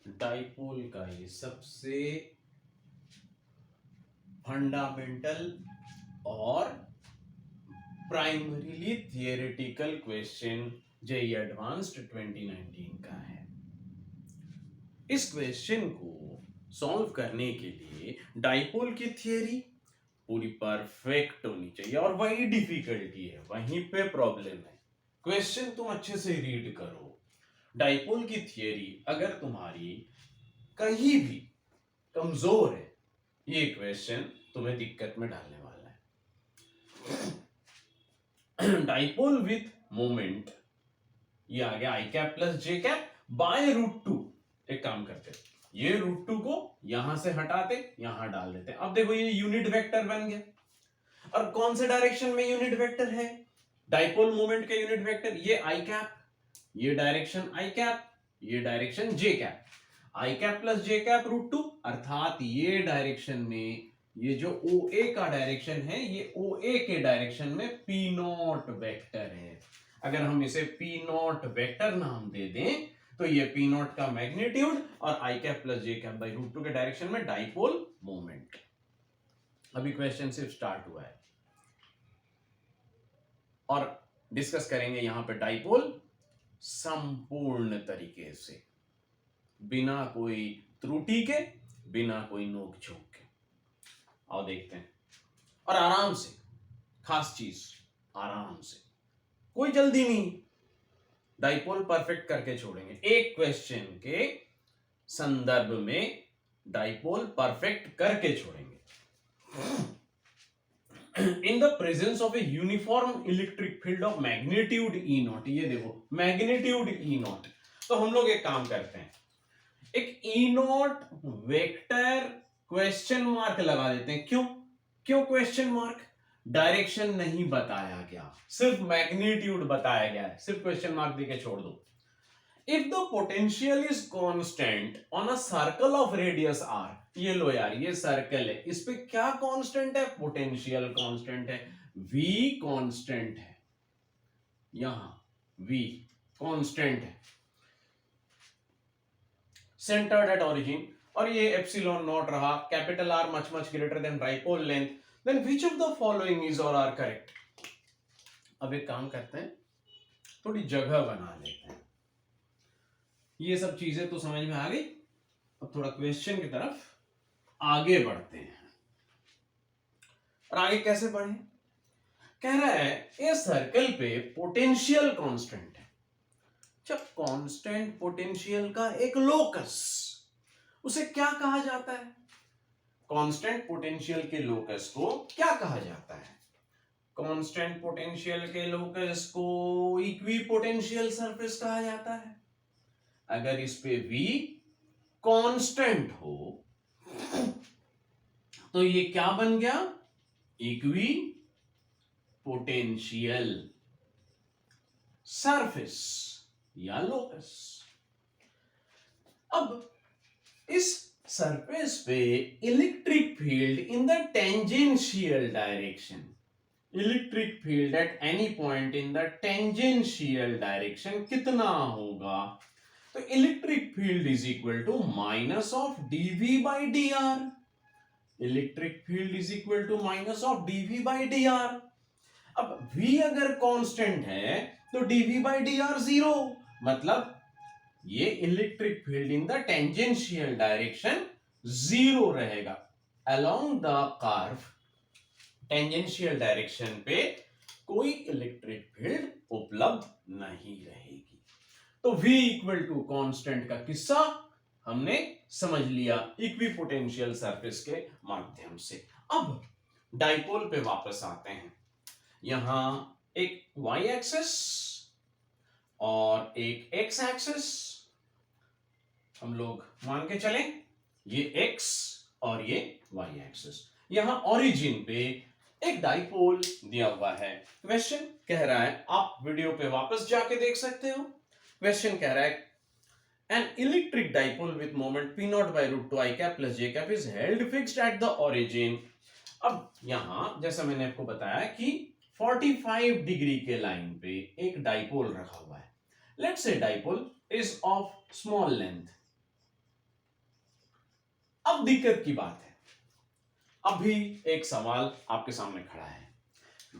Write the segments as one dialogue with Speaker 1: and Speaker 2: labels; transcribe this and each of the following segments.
Speaker 1: Dipole का ये सबसे फंडामेंटल और primarily theoretical question JEE advanced 2019 का है। इस क्वेश्चन को सॉल्व करने के लिए डाइपोल की थियरी पूरी परफेक्ट होनी चाहिए और वही डिफिकल्टी है, वहीं पे प्रॉब्लम है। क्वेश्चन तुम अच्छे से रीड करो। डाइपोल की थियरी अगर तुम्हारी कहीं भी कमजोर है, ये क्वेश्चन तुम्हें दिक्कत में डालने वाला है। डाइपोल विथ मोमेंट, ये आ गया I cap plus J cap by √2। एक काम करते हैं, ये √2 को यहां से हटाते, यहां डाल देते। अब देखो ये यूनिट वेक्टर बन गया। और कौन से डायरेक्शन में यूनिट वेक्टर है? डाइपोल मोमेंट के यूनिट वेक्टर, ये आई कैप, ये डायरेक्शन आई कैप, ये डायरेक्शन जे कैप। आई कैप प्लस जे कैप √2, अर्थात ये डायरेक्शन में ये जो ओ ए का डायरेक्शन है, ये ओ ए के डायरेक्शन में पी नॉट वेक्टर है। अगर हम इसे पी नॉट वेक्टर नाम दे दें तो ये पी नॉट का मैग्नीट्यूड और I cap plus J cap by √2 के डायरेक्शन में डाइपोल मोमेंट। अभी क्वेश्चन सिर्फ स्टार्ट हुआ है और डिस्कस करेंगे यहां पे डाइपोल संपूर्ण तरीके से, बिना कोई त्रुटि के, बिना कोई नोक झोंक के। आओ देखते हैं, और आराम से, खास चीज आराम से, कोई जल्दी नहीं, डाइपोल परफेक्ट करके छोड़ेंगे। एक क्वेश्चन के संदर्भ में डाइपोल परफेक्ट करके छोड़ेंगे। In the presence of a uniform electric field of magnitude E not, ये देखो मैग्नीट्यूड ई नॉट, तो हम लोग एक काम करते हैं, एक ई नॉट वेक्टर क्वेश्चन मार्क लगा देते हैं। क्यों क्यों क्वेश्चन मार्क? डायरेक्शन नहीं बताया गया, सिर्फ मैग्नीट्यूड बताया गया है, सिर्फ क्वेश्चन मार्क देके छोड़ दो। If the potential is constant on a circle of radius R, ये लो यार, ये सर्कल है, इस पे क्या कांस्टेंट है? पोटेंशियल कांस्टेंट है, v कांस्टेंट है, यहां v कांस्टेंट है, सेंटर्ड एट ओरिजिन, और ये एप्सिलॉन नॉट रहा, capital R much much greater than dipole length, then which of the following is or are correct? अब एक काम करते हैं, थोड़ी जगह बना लेते हैं। ये सब चीजें तो समझ में आ गई, अब थोड़ा क्वेश्चन की तरफ आगे बढ़ते हैं। और आगे कैसे बढ़े? कह रहा है ये सर्कल पे पोटेंशियल कांस्टेंट है। जब कांस्टेंट पोटेंशियल का एक लोकस, उसे क्या कहा जाता है? कांस्टेंट पोटेंशियल के लोकस को क्या कहा जाता है? कांस्टेंट पोटेंशियल के लोकस को इक्विपोटेंशियल सरफेस कहा जाता है। अगर इस पे v कांस्टेंट हो तो ये क्या बन गया? इक्वी पोटेंशियल सरफेस या लोकस। अब इस सरफेस पे electric field in the tangential direction, electric field at any point in the tangential direction कितना होगा? तो electric field is equal to minus of dv by d r. Electric field is equal to minus of dv by d r. अब v अगर constant है तो dv by d r zero, मतलब ये electric field in the tangential direction zero रहेगा। Along the curve tangential direction पे कोई electric field उपलब्ध नहीं रहेगी। तो v इक्वल टू कांस्टेंट का किस्सा हमने समझ लिया इक्विपोटेंशियल सरफेस के माध्यम से। अब डाइपोल पे वापस आते हैं। यहां एक y एक्सिस और एक x एक्सिस हम लोग मान के चलें, ये x और ये y एक्सिस। यहां ओरिजिन पे एक डाइपोल दिया हुआ है। क्वेश्चन कह रहा है, आप वीडियो पे वापस जाके देख सकते हो। क्वेश्चन कह रहा है an electric dipole with moment p naught by √2 i cap plus j cap is held fixed at the origin. अब यहां जैसा मैंने आपको बताया कि 45 डिग्री के लाइन पे एक डाइपोल रखा हुआ है। Let's say dipole is of small length, अब दिक्कत की बात है, अभी एक सवाल आपके सामने खड़ा है।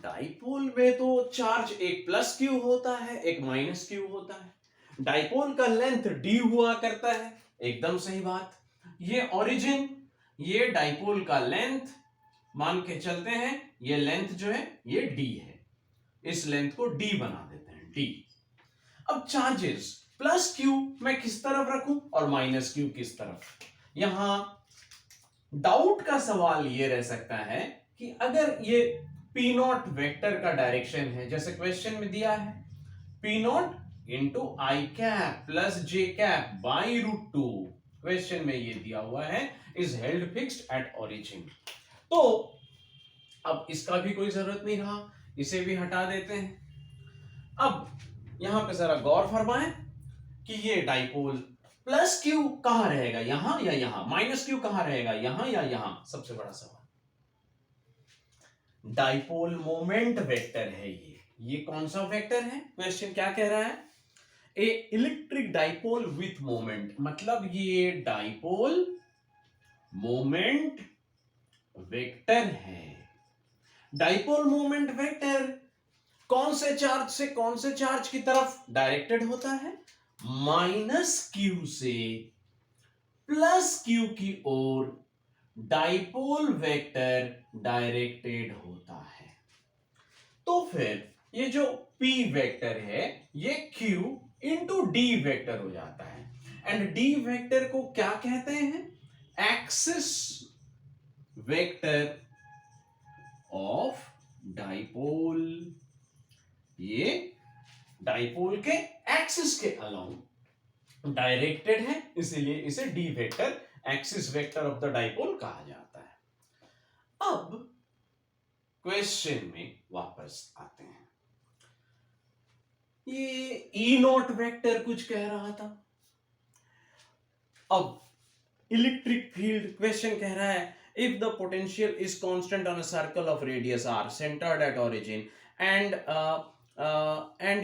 Speaker 1: डाइपोल में तो चार्ज एक प्लस क्यू होता है, एक माइनस क्यू होता है। डाइपोल का लेंथ डी हुआ करता है, एकदम सही बात। ये ओरिजिन, ये डाइपोल का लेंथ मान के चलते हैं, ये लेंथ जो है ये डी है, इस लेंथ को डी बना देते हैं, डी। अब चार्जेस प्लस क्यू मैं किस तरफ रखूं और माइनस क्यू किस तरफ? यहां डाउट का सवाल ये रह सकता है कि अगर ये पी नॉट वेक्टर का डायरेक्शन है, जैसे क्वेश्चन में दिया है, p naught into i cap plus J cap by root two, question में ये दिया हुआ है, is held fixed at origin. तो अब इसका भी कोई जरूरत नहीं रहा, इसे भी हटा देते हैं। अब यहां पे जरा गौर फरमाएं कि ये डाइपोल प्लस क्यू कहां रहेगा, यहां या यहां? माइनस क्यू कहां रहेगा, यहां या यहां? सबसे बड़ा सवाल। डाइपोल मोमेंट वेक्टर है ये कौन सा वेक्टर है? क्वेश्चन क्या कह रहा है? ए इलेक्ट्रिक डाइपोल विथ मोमेंट, मतलब ये डाइपोल मोमेंट वेक्टर है। डाइपोल मोमेंट वेक्टर कौन से चार्ज से कौन से चार्ज की तरफ डायरेक्टेड होता है? माइनस क्यू से प्लस क्यू की ओर डाइपोल वेक्टर डायरेक्टेड होता है। तो फिर ये जो P वेक्टर है ये Q इंटू डी वेक्टर हो जाता है। एंड डी वेक्टर को क्या कहते हैं? Axis vector of dipole. ये डाइपोल के एक्सिस के अलोंग डायरेक्टेड है, इसीलिए इसे D vector, axis vector of the dipole कहा जाता है। अब क्वेश्चन में वापस आते हैं। ये ई नॉट वेक्टर कुछ कह रहा था। अब इलेक्ट्रिक फील्ड, क्वेश्चन कह रहा है if the potential is constant on a circle of radius r centered at origin and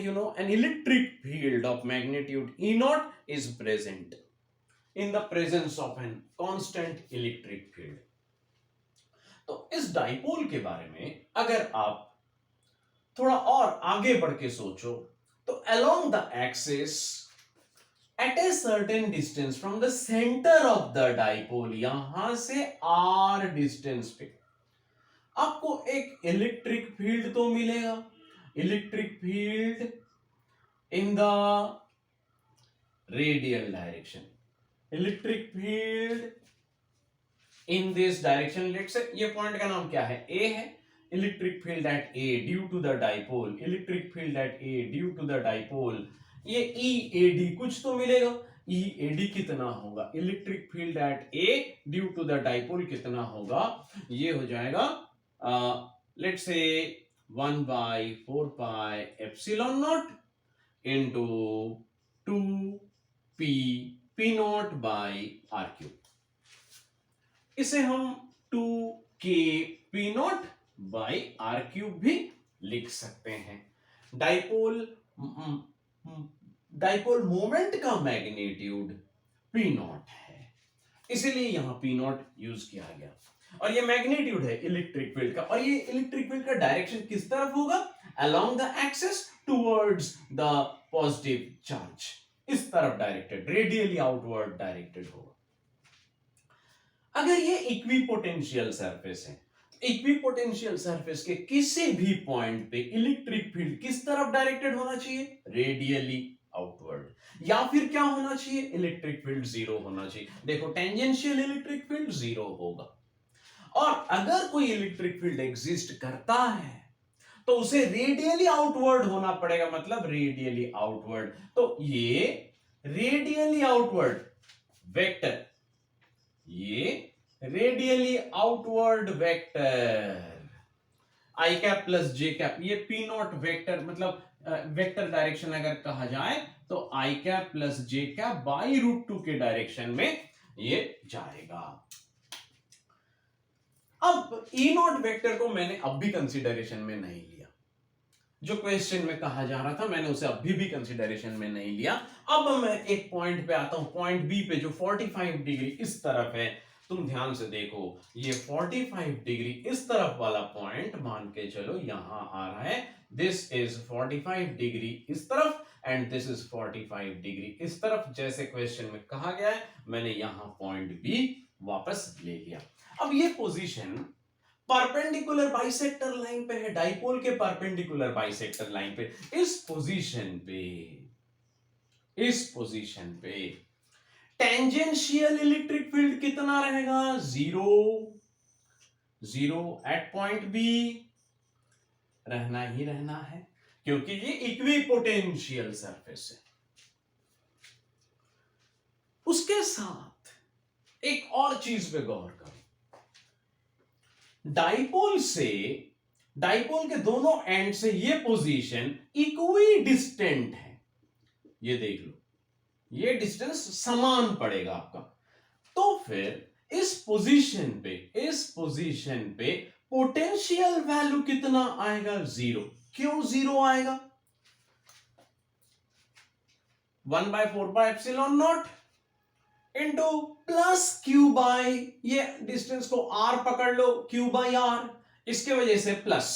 Speaker 1: you know an electric field of magnitude E naught is present in the presence of an constant electric field। तो इस dipole के बारे में अगर आप थोड़ा और आगे बढ़ के सोचो तो along the axis at a certain distance from the center of the dipole, यहां से r डिस्टेंस पे आपको एक इलेक्ट्रिक फील्ड तो मिलेगा। Electric field in the radial direction, electric field in this direction. Let's say ये पॉइंट का नाम क्या है? ए है। Electric field at A due to the dipole, electric field at A due to the dipole, ये E A D कुछ तो मिलेगा। ई ए डी कितना होगा? Electric field at A due to the dipole कितना होगा? ये हो जाएगा let's say 1/4 pi epsilon naught into 2p p naught by R cube. इसे हम 2k p naught by R cube भी लिख सकते हैं। डाइपोल मोमेंट का मैग्नीट्यूड p नॉट है, इसीलिए यहां p नॉट यूज किया गया। और ये मैग्नीट्यूड है इलेक्ट्रिक फील्ड का, और ये इलेक्ट्रिक फील्ड का डायरेक्शन किस तरफ होगा? Along the axis towards the positive charge, इस तरफ डायरेक्टेड, रेडियली आउटवर्ड डायरेक्टेड होगा। अगर ये इक्विपोटेंशियल सरफेस है, इक्विपोटेंशियल सरफेस के किसी भी पॉइंट पे इलेक्ट्रिक फील्ड किस तरफ डायरेक्टेड होना चाहिए? Radially outward. या फिर क्या होना चाहिए? इलेक्ट्रिक फील्ड जीरो होना चाहिए। देखो टेंजेंशियल इलेक्ट्रिक फील्ड जीरो होगा, और अगर कोई इलेक्ट्रिक फील्ड एग्जिस्ट करता है तो उसे रेडियली आउटवर्ड होना पड़ेगा, मतलब रेडियली आउटवर्ड। तो ये रेडियली आउटवर्ड वेक्टर, ये radially outward vector I cap plus J cap, ये पी नॉट वेक्टर, मतलब वेक्टर डायरेक्शन अगर कहा जाए तो I cap plus J cap by root 2 के डायरेक्शन में ये जाएगा। अब ई नॉट वेक्टर को मैंने अब भी कंसीडरेशन में नहीं लिया, जो क्वेश्चन में कहा जा रहा था मैंने उसे अभी भी कंसीडरेशन में नहीं लिया। अब मैं एक पॉइंट पे आता हूं, पॉइंट बी पे जो 45 डिग्री इस तरफ है, तुम ध्यान से देखो, ये 45 डिग्री इस तरफ वाला पॉइंट मान के चलो यहां आ रहा है, दिस इज 45 डिग्री इस तरफ एंड दिस इज 45 डिग्री इस तरफ, जैसे क्वेश्चन में कहा गया है, मैंने यहां पॉइंट बी वापस ले लिया। अब ये पोजीशन परपेंडिकुलर बाइसेक्टर लाइन पे है, डाइपोल के परपेंडिकुलर बाइसेक्टर लाइन पे, इस पोजीशन पे टेंजेंशियल इलेक्ट्रिक फील्ड कितना रहेगा, zero, zero at point B, रहना ही रहना है क्योंकि ये इक्विपोटेंशियल सरफेस है। उसके साथ एक और चीज पे गौर करो, डाइपोल के दोनों एंड से ये पोजीशन इक्वी डिस्टेंट है, ये देख लो, ये डिस्टेंस समान पड़ेगा आपका। तो फिर इस पोजीशन पे पोटेंशियल वैल्यू कितना आएगा, जीरो। क्यों जीरो आएगा, 1/4πε0 इंटू प्लस क्यू बाई, ये डिस्टेंस को आर पकड़ लो, क्यू बाई आर, इसके वजह से प्लस,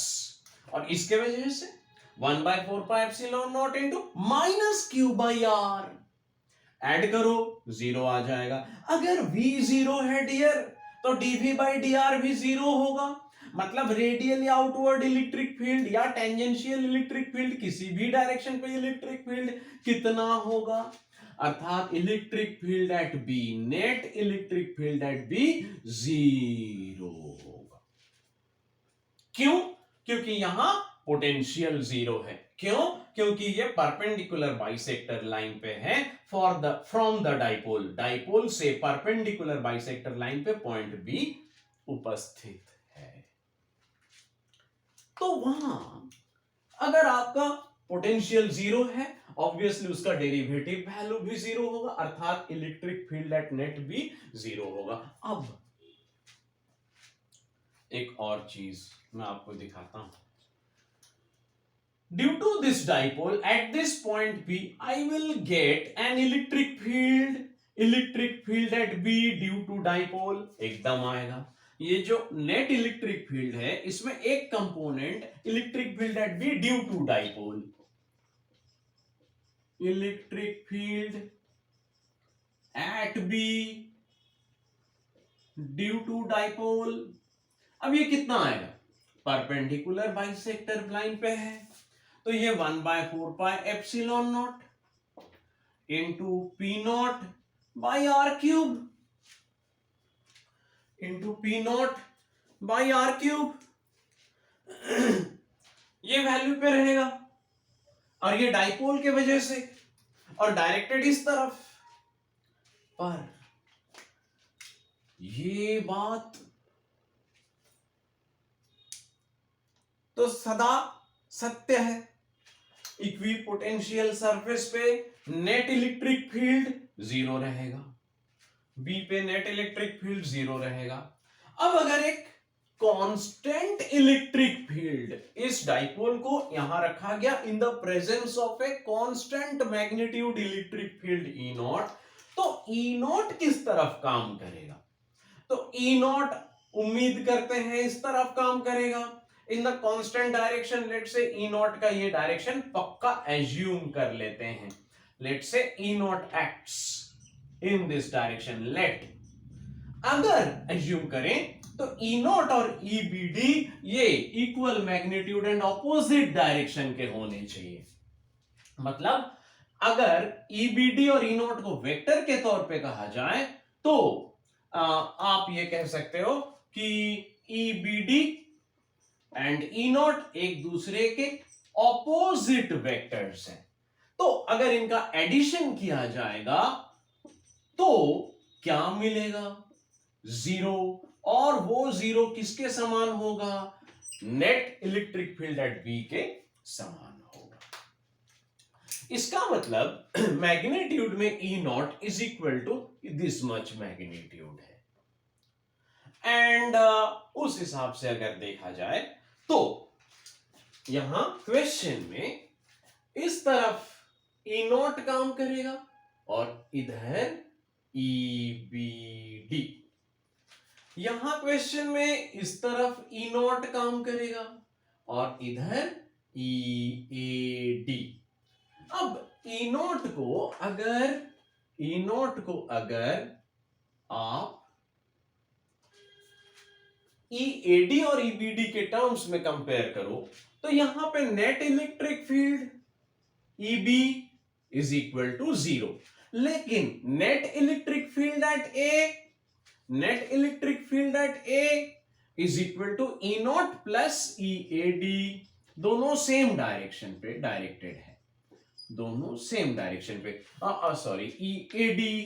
Speaker 1: और इसके वजह से 1/4πε0 into minus Q by R, add करो जीरो आ जाएगा। अगर v जीरो है डियर तो dv बाई dr भी जीरो होगा, मतलब रेडियली आउटवर्ड इलेक्ट्रिक फील्ड या टेंजेंशियल इलेक्ट्रिक फील्ड, किसी भी डायरेक्शन पे इलेक्ट्रिक फील्ड कितना होगा, अर्थात electric field at B, net electric field at B zero होगा। क्यों, क्योंकि यहां पोटेंशियल जीरो है। क्यों, क्योंकि ये परपेंडिकुलर बाइसेक्टर लाइन पे है, फ्रॉम द डाइपोल से परपेंडिकुलर बाइसेक्टर लाइन पे पॉइंट बी उपस्थित है। तो वहां अगर आपका पोटेंशियल जीरो है, ऑब्वियसली उसका डेरिवेटिव वैल्यू भी जीरो होगा, अर्थात इलेक्ट्रिक फील्ड एट नेट भी जीरो होगा। अब एक और चीज मैं आपको दिखाता हूं, due to this dipole at this point B, I will get an electric field at B due to dipole, एकदम आएगा। ये जो नेट इलेक्ट्रिक फील्ड है इसमें एक component electric field at B due to dipole, electric field at B due to dipole. अब ये कितना आएगा, परपेंडिकुलर बाइसेक्टर लाइन पे है, तो ये 1/4πε0 into P naught by R cube, ये वैल्यू पे रहेगा, और ये डाइपोल के वजह से, और डायरेक्टेड इस तरफ, पर ये बात तो सदा सत्य है, इक्विपोटेंशियल सरफेस पे नेट इलेक्ट्रिक फील्ड जीरो रहेगा, बी पे नेट इलेक्ट्रिक फील्ड जीरो रहेगा। अब अगर एक कांस्टेंट इलेक्ट्रिक फील्ड, इस डाइपोल को यहां रखा गया in the presence of a constant magnitude electric field E not, तो ई नॉट किस तरफ काम करेगा, तो ई नॉट उम्मीद करते हैं इस तरफ काम करेगा, in the constant direction. Let say E not का ये डायरेक्शन पक्का एज्यूम कर लेते हैं, let say E naught acts in this direction, let, अगर एज्यूम करें तो ई नॉट और ई बी डी ये equal magnitude and opposite direction के होने चाहिए। मतलब अगर ई बी डी और ई नॉट को वेक्टर के तौर पे कहा जाए तो आप ये कह सकते हो कि E B D and E naught एक दूसरे के ऑपोजिट वेक्टर्स हैं, तो अगर इनका एडिशन किया जाएगा तो क्या मिलेगा, जीरो, और वो जीरो किसके समान होगा, net electric field at B के समान होगा। इसका मतलब मैग्नीट्यूड में E naught is equal to this much magnitude है, एंड उस हिसाब से अगर देखा जाए तो यहां क्वेश्चन में इस तरफ ई नॉट काम करेगा और इधर ई बी डी, यहां क्वेश्चन में इस तरफ ई नॉट काम करेगा और इधर ई ए डी। अब ई नॉट को अगर आप ईएडी और ईबीडी के टर्म्स में कंपेयर करो तो यहां पे net electric field EB is equal to 0, लेकिन net electric field at A is equal to E naught plus EAD. दोनों सेम डायरेक्शन पे डायरेक्टेड है, दोनों सेम डायरेक्शन पे। सॉरी, ईएडी,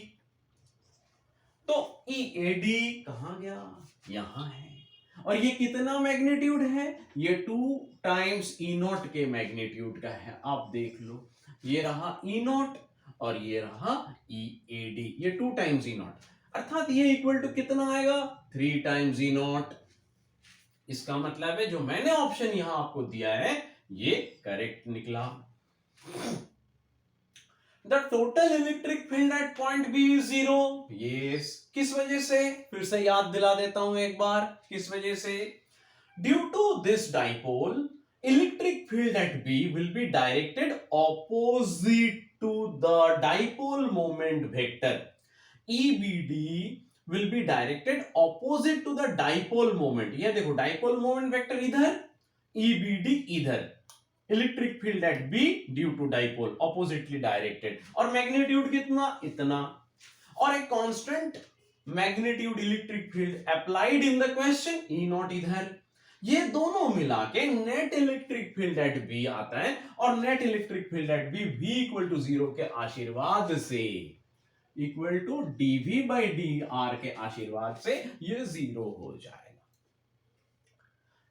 Speaker 1: तो ईएडी कहां गया, यहां है। और ये कितना मैग्नीट्यूड है, ये 2 टाइम्स ई नॉट के मैग्नीट्यूड का है। आप देख लो, ये रहा ई नॉट और ये रहा ई ए डी, ये 2 टाइम्स ई नॉट, अर्थात ये इक्वल टू कितना आएगा, 3 टाइम्स ई नॉट। इसका मतलब है जो मैंने ऑप्शन यहां आपको दिया है ये करेक्ट निकला। The total electric field at point B is 0। Yes, किस वजह से, फिर से याद दिला देता हूं एक बार, किस वजह से, due to this dipole electric field at B will be directed opposite to the dipole moment vector. EBD will be directed opposite to the dipole moment. ये देखो, डाइपोल मोमेंट वेक्टर इधर, ईबीडी इधर, electric field at B due to dipole oppositely directed. और magnitude कितना, इतना, और एक constant magnitude electric field applied in the question, E naught इधर। ये दोनों मिला के net electric field at B आता है, और net electric field at B v equal to 0 के आशीर्वाद से, equal to dv by dr के आशीर्वाद से ये 0 हो जाएगा।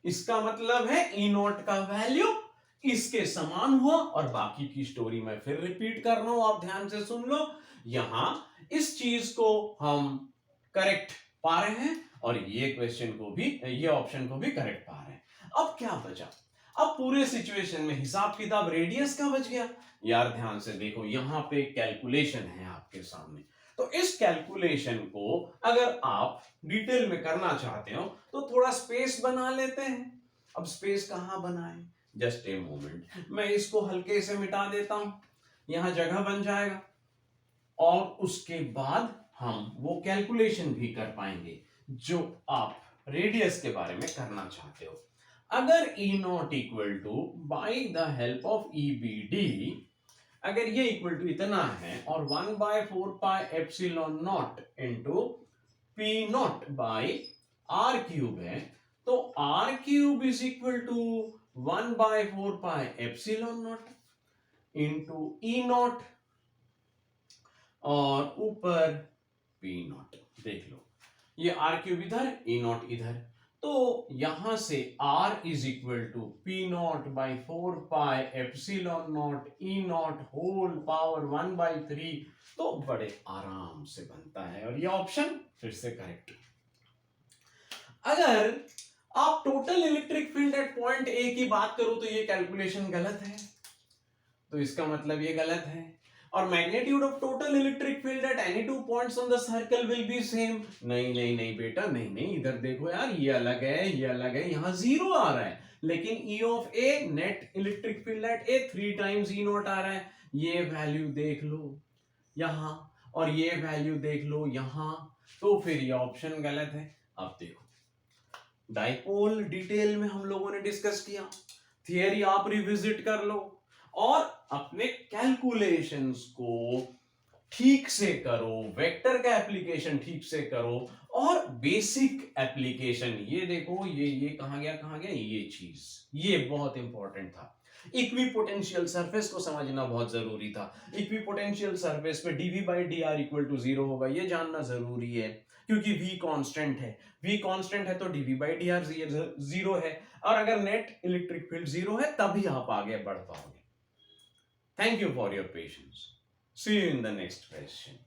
Speaker 1: इसका मतलब है ई नॉट का वैल्यू इसके समान हुआ। और बाकी की स्टोरी मैं फिर रिपीट कर रहा हूं, आप ध्यान से सुन लो। यहां इस चीज को हम करेक्ट पा रहे हैं और ये क्वेश्चन को भी, ये ऑप्शन को भी करेक्ट पा रहे हैं। अब क्या बचा, अब पूरे सिचुएशन में हिसाब किताब रेडियस का बच गया। यार ध्यान से देखो, यहां पे कैलकुलेशन है आपके सामने, तो इस कैलकुलेशन को अगर आप डिटेल में करना चाहते हो तो थोड़ा स्पेस बना लेते हैं। अब स्पेस कहां बनाएं, जस्ट ए मोमेंट, मैं इसको हल्के से मिटा देता हूं, यहां जगह बन जाएगा, और उसके बाद हम वो कैलकुलेशन भी कर पाएंगे जो आप रेडियस के बारे में करना चाहते हो। अगर E naught equal to by the help of E B D, अगर ये इक्वल टू इतना है और 1/4 pi epsilon naught into P naught by R cube है, तो R cube is equal to 1/4 pi epsilon naught into E naught और ऊपर P not. देख लो, ये आर क्यूब इधर, ई नॉट इधर, तो यहां से r is equal to p naught by 4 pi epsilon naught E naught whole power 1/3, तो बड़े आराम से बनता है और ये ऑप्शन फिर से करेक्ट। अगर आप total electric field at point A की बात करो तो ये कैलकुलेशन गलत है, तो इसका मतलब ये गलत है। और magnitude of total electric field at any 2 points on the circle will be same. नहीं नहीं नहीं बेटा, नहीं नहीं, इधर देखो यार, ये अलग है, ये अलग है, यहाँ 0 आ रहा है, लेकिन E of A net electric field at A 3 times E naught आ रहा है। ये वैल्यू देख लो यहाँ, और ये वैल्यू देख लो यहाँ, तो फिर ये ऑप्शन गलत है। अब देखो, डाइपोल डिटेल में हम लोगों ने डिस्कस किया, थियरी आप रिविजिट कर लो और अपने कैलकुलेशंस को ठीक से करो, वेक्टर का एप्लीकेशन ठीक से करो, और बेसिक एप्लीकेशन ये देखो, ये कहां गया, ये चीज, ये बहुत इंपॉर्टेंट था। इक्विपोटेंशियल सरफेस को समझना बहुत जरूरी था। इक्विपोटेंशियल सरफेस पे dv by dr equal to 0 होगा, ये जानना जरूरी है, क्योंकि v कांस्टेंट है, v कांस्टेंट है तो dv बाई dr 0 है, और अगर नेट इलेक्ट्रिक फील्ड 0 है तभी आप आगे बढ़ पाओगे। Thank you for your patience. See you in the next question.